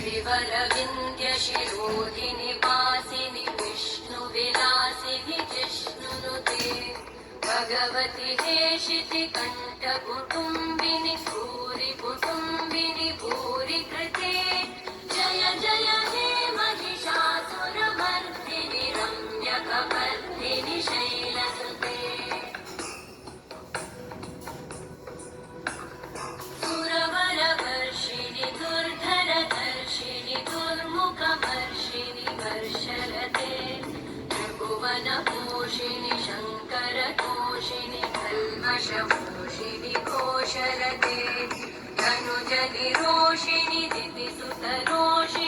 गिरिवरविन्द्यशिरोधिनि वासिनि विष्णुविलासिनि जिष्णुनुते भगवति हेशितिकण्ठकुटुम्बिनि भूरि कुटुम्बिनि भूरि कृते जय जय हे महिषासुरमर्दिनि रम्यकपर्दिनि शैलसुते सुरवरवर्षिणि दुर्धरधर्षिणि दुर्मुखमर्षिणि वर्षरते त्रिभुवनपोषिणि शङ्करतोषिणि कल्मषपोषिणि घोषरते धनुजनिरोषिणि दितिसुतरोषिणि